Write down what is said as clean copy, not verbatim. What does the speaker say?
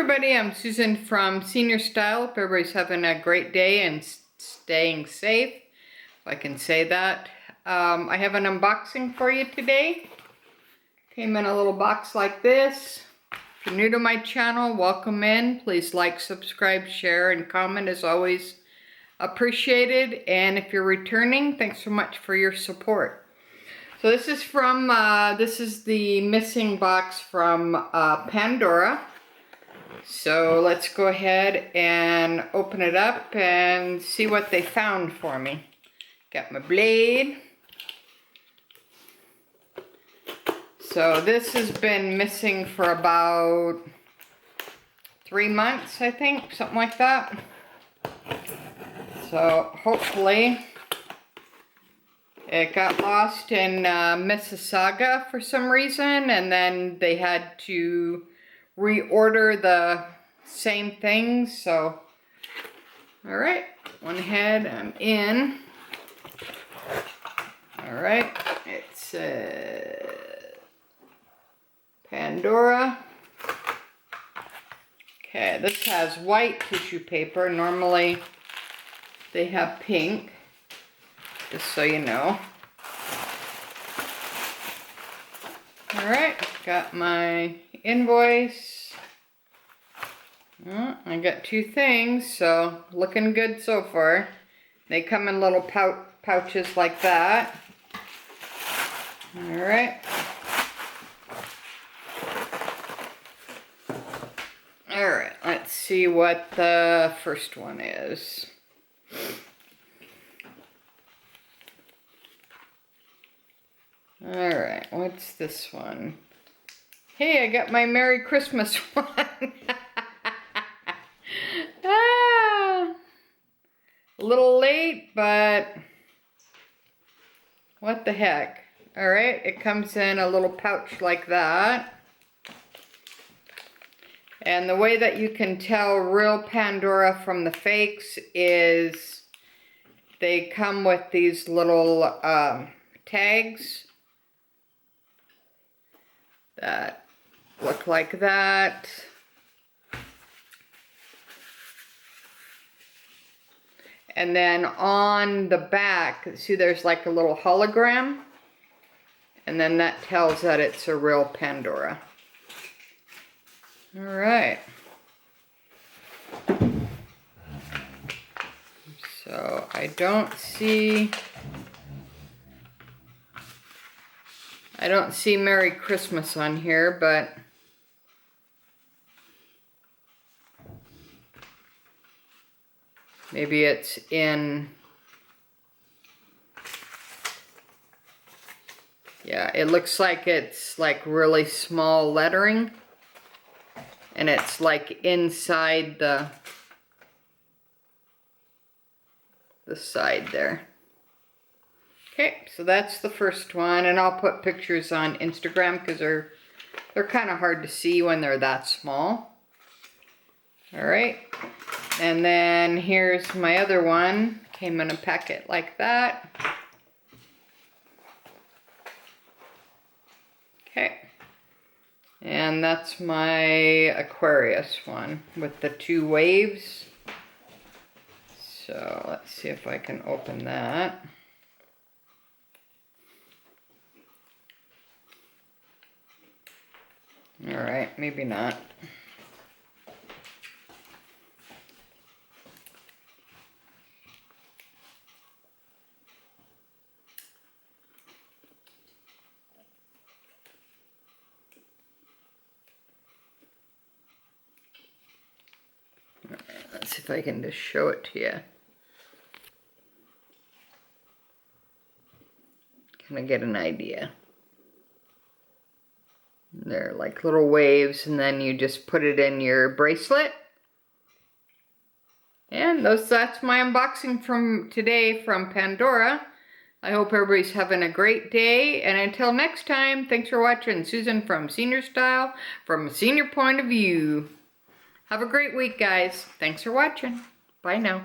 everybody, I'm Susan from Senior Style. Hope everybody's having a great day and staying safe, if I can say that. I have an unboxing for you today. Came in a little box like this. If you're new to my channel, welcome in. Please like, subscribe, share, and comment as always appreciated. And if you're returning, thanks so much for your support. So this is from, this is the missing box from Pandora. So let's go ahead and open it up and see what they found for me. Got my blade. So this has been missing for about 3 months, I think, something like that. So hopefully it got lost in Mississauga for some reason, and then they had to reorder the same things. So all right, went ahead, I'm in. All right, it's Pandora. Okay, this has white tissue paper. Normally they have pink, just so you know. All right, got my invoice. I got 2 things, so looking good so far. They come in little pouches like that. All right. All right, let's see what the first one is. All right, what's this one? Hey, I got my Merry Christmas one. A little late, but what the heck. All right, it comes in a little pouch like that. And the way that you can tell real Pandora from the fakes is they come with these little tags that look like that. And then on the back, see there's like a little hologram, and then that tells that it's a real Pandora. All right. So I don't see Merry Christmas on here, but maybe it's in, yeah, it looks like it's like really small lettering, and it's like inside the side there. Okay, so that's the first one, and I'll put pictures on Instagram because they're kind of hard to see when they're that small. All right, and then here's my other one. Came in a packet like that. Okay, and that's my Aquarius one with the 2 waves. So let's see if I can open that. All right, maybe not. All right, let's see if I can just show it to you. Kind of get an idea. They're like little waves, and then you just put it in your bracelet. And that's my unboxing from today from Pandora. I hope everybody's having a great day, and until next time, thanks for watching. Susan from Senior Style, from a senior point of view. Have a great week, guys. Thanks for watching. Bye now.